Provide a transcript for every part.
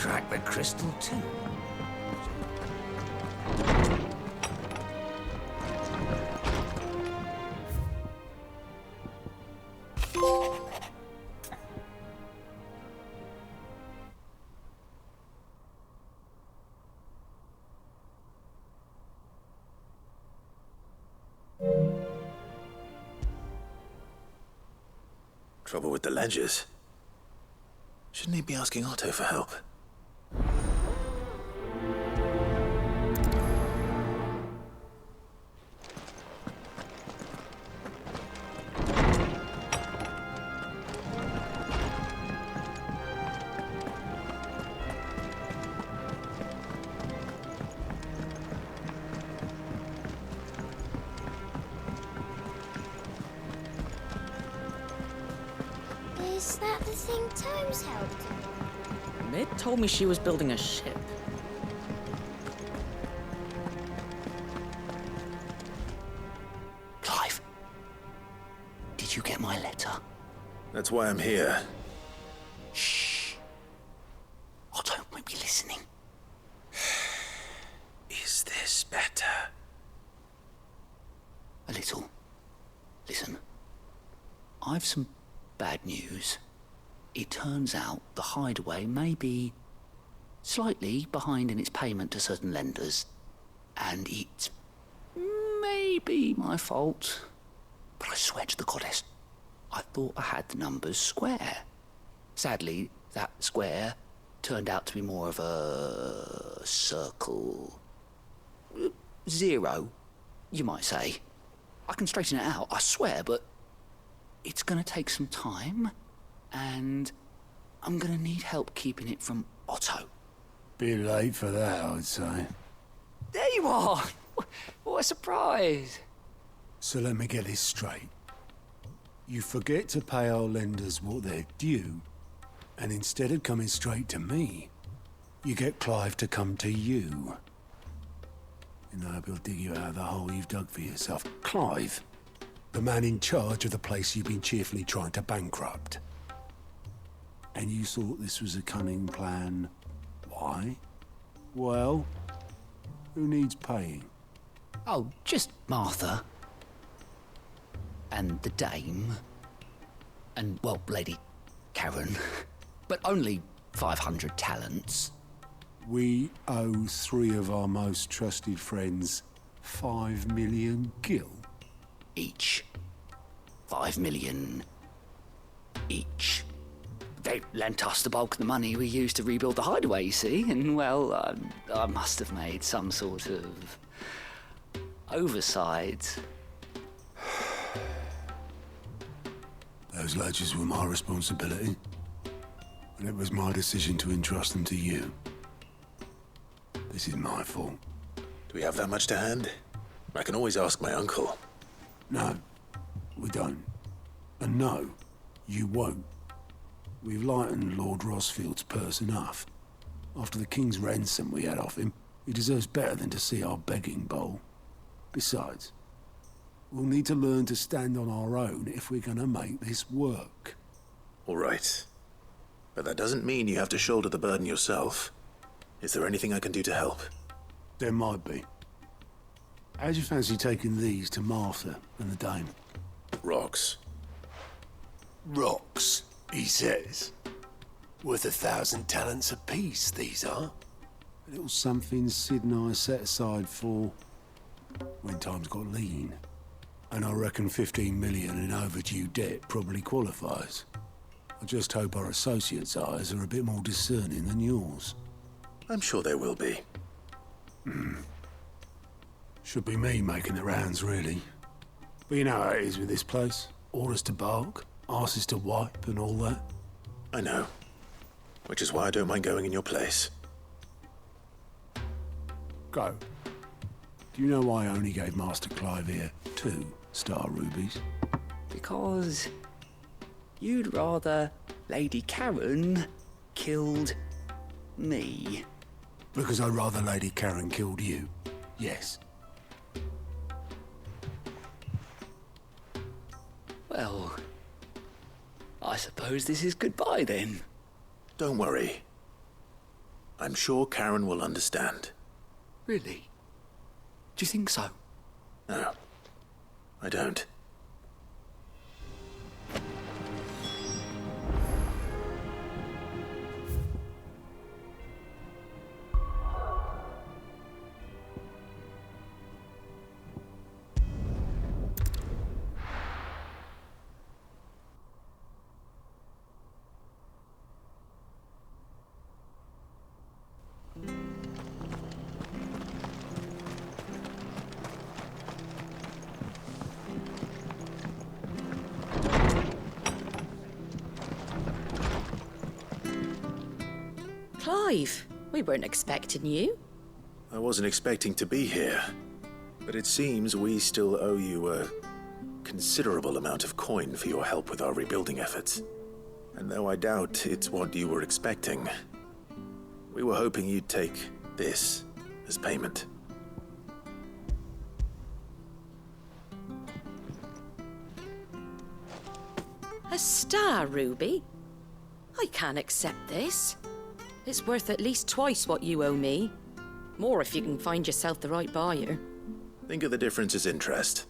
crack the crystal too. Trouble with the ledgers. Shouldn't he be asking Otto for help? Is that the thing Tomes helped? Mid told me she was building a ship. Clive, did you get my letter? That's why I'm here. Shh. Otto might be listening. Is this better? A little. Listen, I've some bad news. It turns out the hideaway may be slightly behind in its payment to certain lenders, and it may be my fault. But I swear to the goddess, I thought I had the numbers square. Sadly, that square turned out to be more of a circle. 0, you might say. I can straighten it out, I swear, but it's gonna take some time, and I'm gonna need help keeping it from Otto. Bit late for that, I'd say. There you are! What a surprise! So let me get this straight. You forget to pay our lenders what they're due, and instead of coming straight to me, you get Clive to come to you. And I hope he'll dig you out of the hole you've dug for yourself. Clive, the man in charge of the place you've been cheerfully trying to bankrupt. And you thought this was a cunning plan. Why? Well, who needs paying? Oh, just Martha. And the dame. And, well, Lady Karen. But only 500 talents. We owe 3 of our most trusted friends 5 million gil. Each. 5 million each. They lent us the bulk of the money we used to rebuild the hideaway, you see, and, well, I must have made some sort of oversight. Those ledgers were my responsibility, and it was my decision to entrust them to you. This is my fault. Do we have that much to hand? I can always ask my uncle. No, we don't. And no, you won't. We've lightened Lord Rosfield's purse enough. After the king's ransom we had off him, he deserves better than to see our begging bowl. Besides, we'll need to learn to stand on our own if we're gonna make this work. All right. But that doesn't mean you have to shoulder the burden yourself. Is there anything I can do to help? There might be. How'd you fancy taking these to Martha and the dame? Rocks. Rocks, he says. Worth 1,000 talents apiece, these are. A little something Sid and I set aside for when times got lean. And I reckon 15 million in overdue debt probably qualifies. I just hope our associates' eyes are a bit more discerning than yours. I'm sure there will be. Should be me making the rounds, really. But you know how it is with this place. Orders to bark, arses to wipe, and all that. I know. Which is why I don't mind going in your place. Go. Do you know why I only gave Master Clive here 2 star rubies? Because you'd rather Lady Karen killed me. Because I'd rather Lady Karen killed you. Yes. Well, I suppose this is goodbye then. Don't worry. I'm sure Karen will understand. Really? Do you think so? No, I don't. Clive, we weren't expecting you. I wasn't expecting to be here, but it seems we still owe you a considerable amount of coin for your help with our rebuilding efforts. And though I doubt it's what you were expecting, we were hoping you'd take this as payment. A star, Ruby? I can't accept this. It's worth at least twice what you owe me. More if you can find yourself the right buyer. Think of the difference as interest.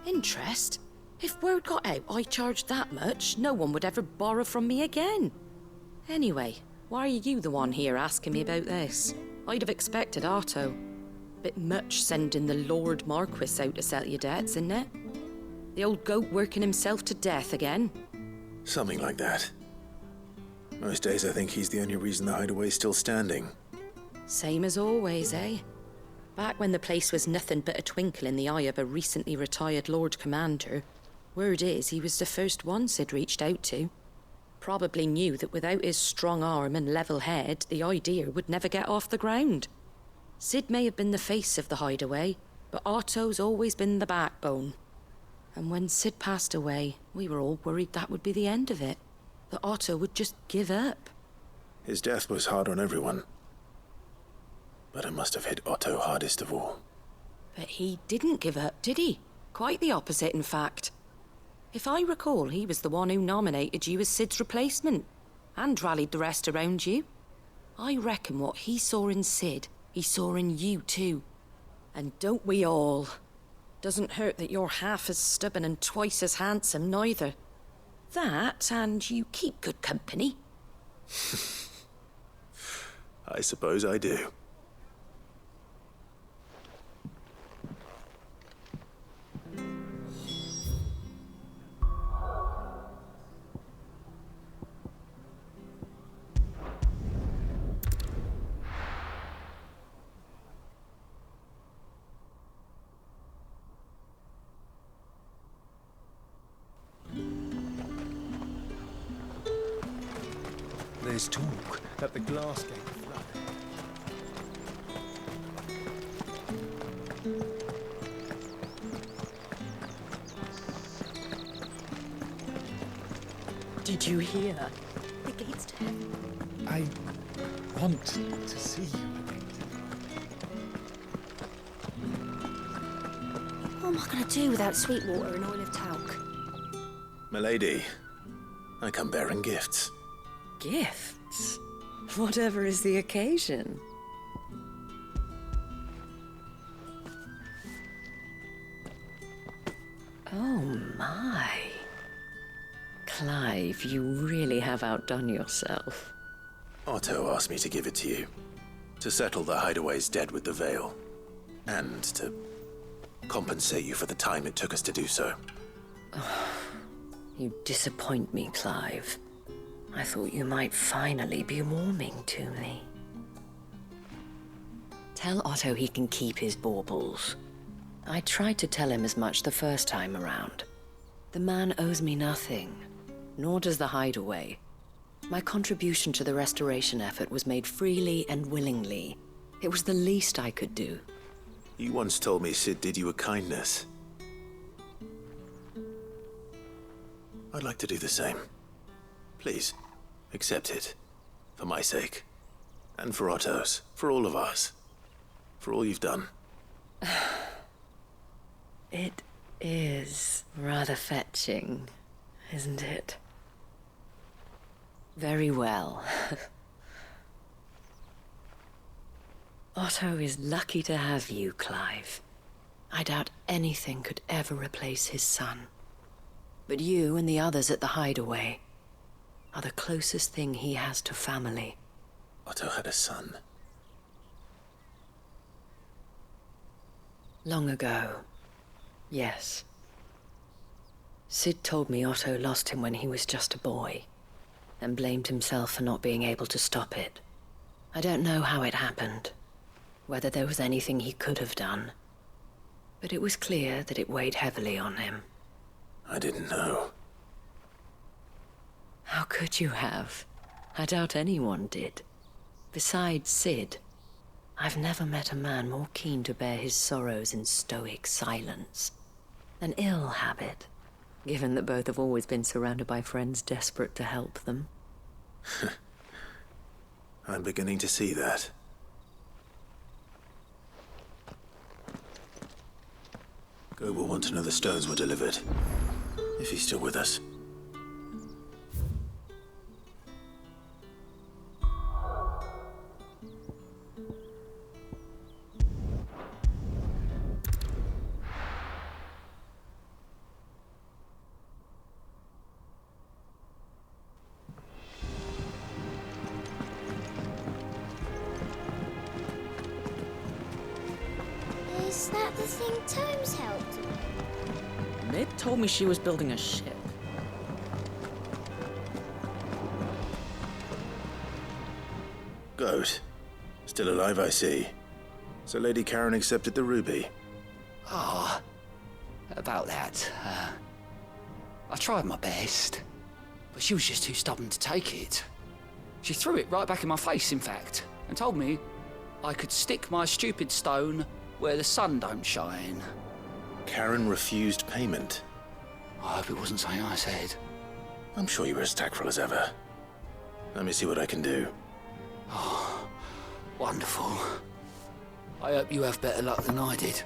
Interest? If word got out I charged that much, no one would ever borrow from me again. Anyway, why are you the one here asking me about this? I'd have expected Otto. Bit much sending the Lord Marquis out to settle your debts, isn't it? The old goat working himself to death again. Something like that. Most days I think he's the only reason the hideaway's still standing. Same as always, eh? Back when the place was nothing but a twinkle in the eye of a recently retired Lord Commander, word is he was the first one Sid reached out to. Probably knew that without his strong arm and level head, the idea would never get off the ground. Sid may have been the face of the hideaway, but Otto's always been the backbone. And when Sid passed away, we were all worried that would be the end of it. That Otto would just give up. His death was hard on everyone. But it must have hit Otto hardest of all. But he didn't give up, did he? Quite the opposite, in fact. If I recall, he was the one who nominated you as Sid's replacement, and rallied the rest around you. I reckon what he saw in Sid, he saw in you too. And don't we all? Doesn't hurt that you're half as stubborn and twice as handsome, neither. That, and you keep good company. I suppose I do. There's talk that the glass gate flooded. Did you hear? The gates to heaven. I want to see you again. What am I going to do without sweet water and oil of talc? Milady, I come bearing gifts. Gifts? Whatever is the occasion. Oh my. Clive, you really have outdone yourself. Otto asked me to give it to you. To settle the hideaway's debt with the veil. And to compensate you for the time it took us to do so. You disappoint me, Clive. I thought you might finally be warming to me. Tell Otto he can keep his baubles. I tried to tell him as much the first time around. The man owes me nothing, nor does the hideaway. My contribution to the restoration effort was made freely and willingly. It was the least I could do. You once told me Sid did you a kindness. I'd like to do the same. Please, accept it. For my sake. And for Otto's. For all of us. For all you've done. It is rather fetching, isn't it? Very well. Otto is lucky to have you, Clive. I doubt anything could ever replace his son. But you and the others at the hideaway are the closest thing he has to family. Otto had a son. Long ago, yes. Sid told me Otto lost him when he was just a boy, and blamed himself for not being able to stop it. I don't know how it happened, whether there was anything he could have done, but it was clear that it weighed heavily on him. I didn't know. How could you have? I doubt anyone did. Besides Sid, I've never met a man more keen to bear his sorrows in stoic silence. An ill habit, given that both have always been surrounded by friends desperate to help them. I'm beginning to see that. Go will want to know the stones were delivered. If he's still with us. Is that the thing Tomes helped? Mid told me she was building a ship. Goat. Still alive, I see. So Lady Karen accepted the ruby. Ah, about that. I tried my best, but she was just too stubborn to take it. She threw it right back in my face, in fact, and told me I could stick my stupid stone where the sun don't shine. Karen refused payment. I hope it wasn't something I said. I'm sure you were as tactful as ever. Let me see what I can do. Oh, wonderful. I hope you have better luck than I did.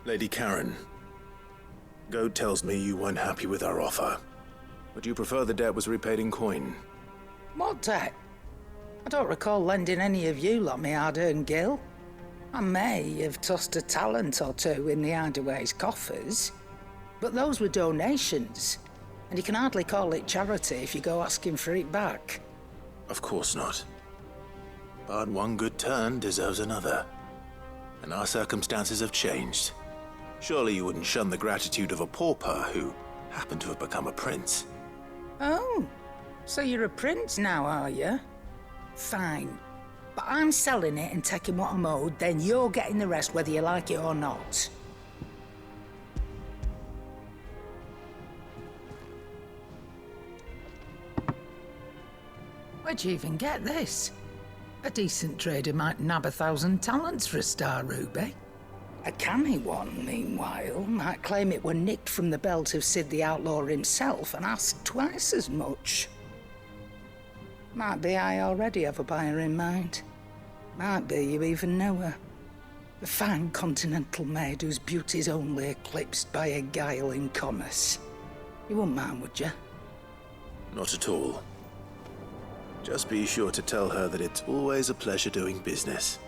Lady Karen, Goat tells me you weren't happy with our offer. Would you prefer the debt was repaid in coin? What debt? I don't recall lending any of you lot me hard-earned gil. I may have tossed a talent or two in the hideaway's coffers, but those were donations, and you can hardly call it charity if you go asking for it back. Of course not. But one good turn deserves another. And our circumstances have changed. Surely you wouldn't shun the gratitude of a pauper who happened to have become a prince. Oh, so you're a prince now, are you? Fine. But I'm selling it and taking what I'm owed, then you're getting the rest whether you like it or not. Where'd you even get this? A decent trader might nab 1,000 talents for a star ruby. A canny one, meanwhile, might claim it were nicked from the belt of Sid the Outlaw himself and ask twice as much. Might be I already have a buyer in mind. Might be you even know her. A fine continental maid whose beauty's only eclipsed by a guile in commerce. You wouldn't mind, would you? Not at all. Just be sure to tell her that it's always a pleasure doing business.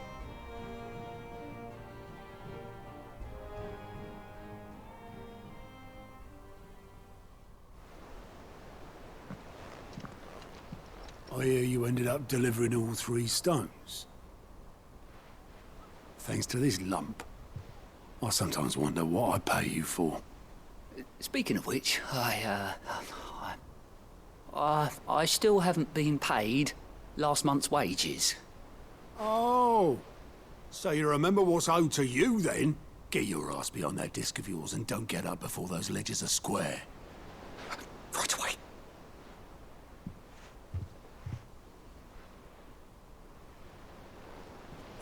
I hear you ended up delivering all 3 stones. Thanks to this lump. I sometimes wonder what I pay you for. Speaking of which, I still haven't been paid last month's wages. Oh, so you remember what's owed to you then? Get your ass beyond that disc of yours and don't get up before those ledgers are square. Right away.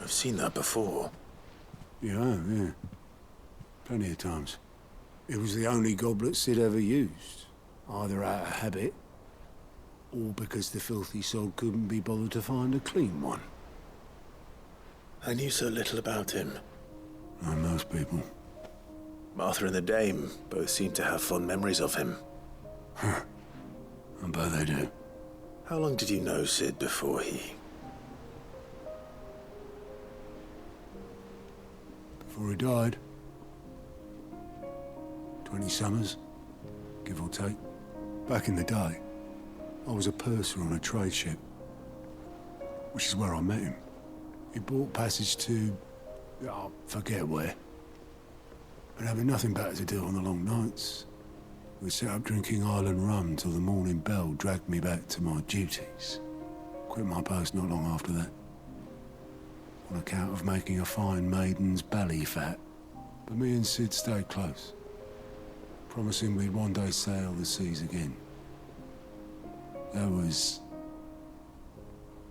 I've seen that before. Yeah, yeah. Plenty of times. It was the only goblet Sid ever used, either out of habit, or because the filthy sod couldn't be bothered to find a clean one. I knew so little about him. Like most people. Martha and the Dame both seem to have fond memories of him. I bet they do. How long did you know Sid before he... Before he died. 20 summers, give or take. Back in the day, I was a purser on a trade ship, which is where I met him. He bought passage to... I forget where. But having nothing better to do on the long nights, we sat up drinking island rum till the morning bell dragged me back to my duties. Quit my post not long after that, on account of making a fine maiden's belly fat. But me and Sid stayed close, promising we'd one day sail the seas again. That was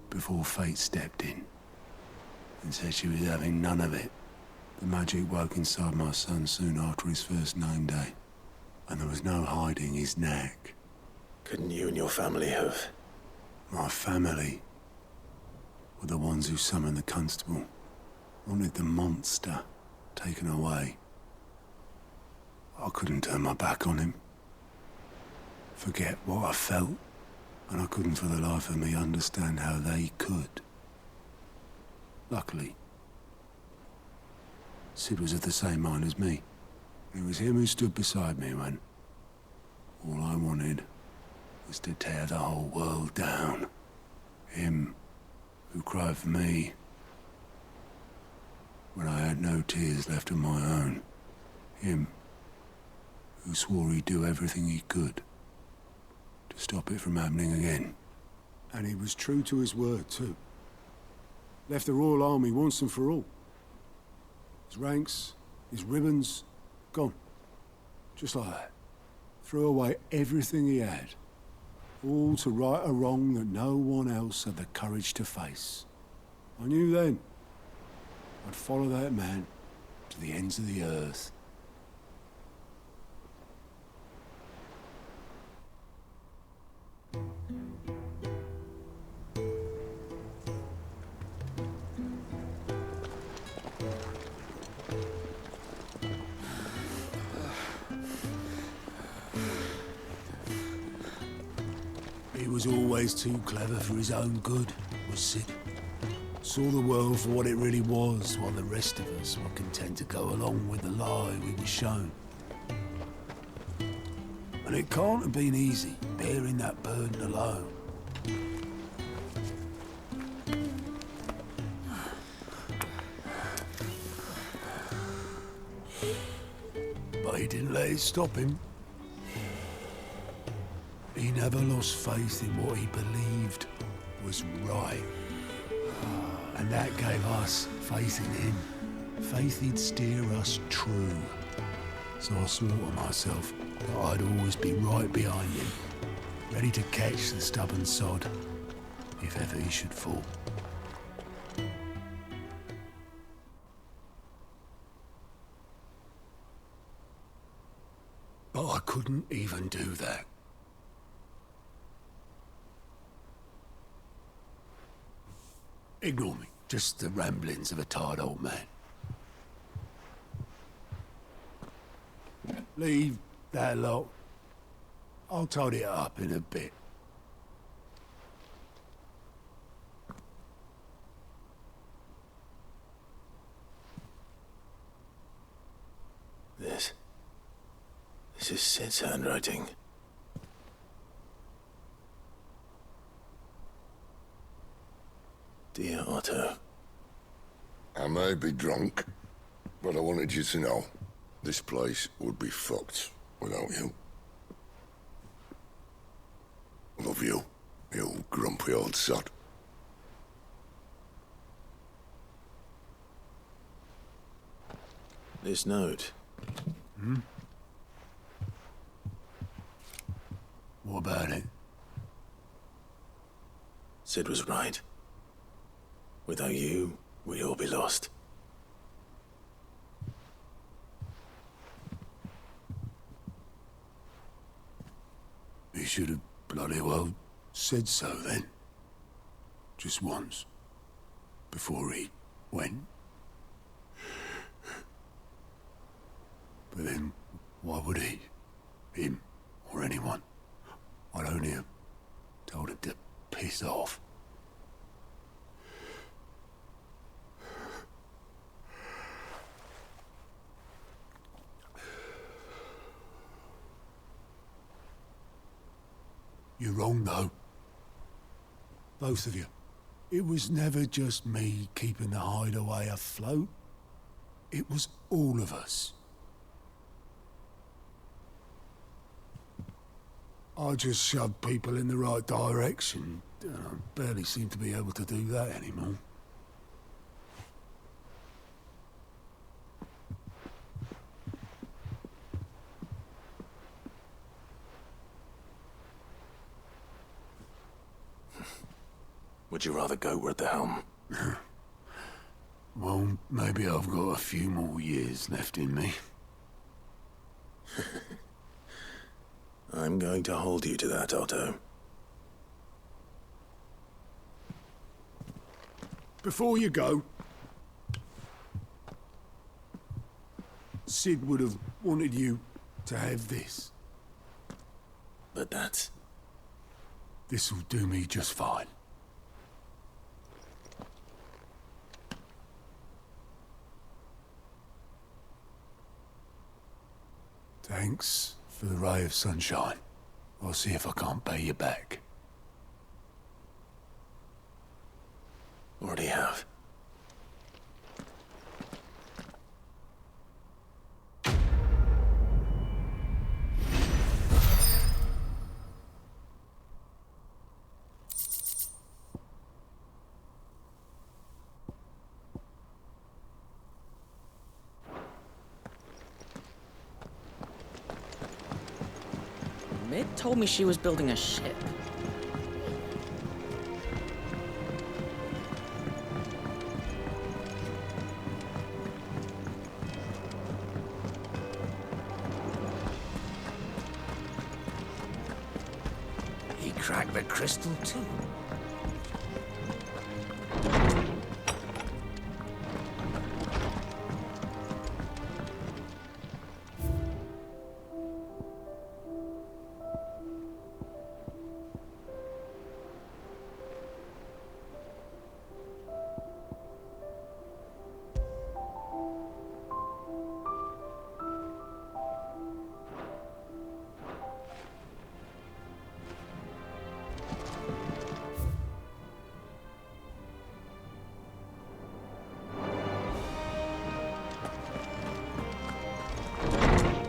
before fate stepped in and said she was having none of it. The magic woke inside my son soon after his first name day, and there was no hiding his knack. Couldn't you and your family have... My family were the ones who summoned the constable, wanted the monster taken away. I couldn't turn my back on him, forget what I felt, and I couldn't for the life of me understand how they could. Luckily, Sid was of the same mind as me. It was him who stood beside me when all I wanted was to tear the whole world down. Him who cried for me when I had no tears left of my own. Him who swore he'd do everything he could to stop it from happening again. And he was true to his word, too. Left the Royal Army once and for all. His ranks, his ribbons, gone. Just like that. Threw away everything he had. All to right a wrong that no one else had the courage to face. I knew then I'd follow that man to the ends of the earth. He was always too clever for his own good, was Sid. Saw the world for what it really was, while the rest of us were content to go along with the lie we were shown. And it can't have been easy, bearing that burden alone. But he didn't let it stop him. He never lost faith in what he believed was right. And that gave us faith in him. Faith he'd steer us true. So I swore to myself that I'd always be right behind him, ready to catch the stubborn sod if ever he should fall. But I couldn't even do that. Ignore me. Just the ramblings of a tired old man. Leave that lot. I'll tidy it up in a bit. This is Sid's handwriting. Dear Otto. I may be drunk, but I wanted you to know this place would be fucked without you. Love you, you grumpy old sod. This note. What about it? Sid was right. Without you, we'd all be lost. should have bloody well said so then. Just once. Before he went. But then, why would he? Him, or anyone? I'd only have told him to piss off. You're wrong, though. Both of you. It was never just me keeping the hideaway afloat. It was all of us. I just shoved people in the right direction. I barely seem to be able to do that anymore. Would you rather go at the helm? Well, maybe I've got a few more years left in me. I'm going to hold you to that, Otto. Before you go, Sid would have wanted you to have this. But that's... This'll do me just fine. Thanks for the ray of sunshine. I'll see if I can't pay you back. Already have. Mid told me she was building a ship. He cracked the crystal too.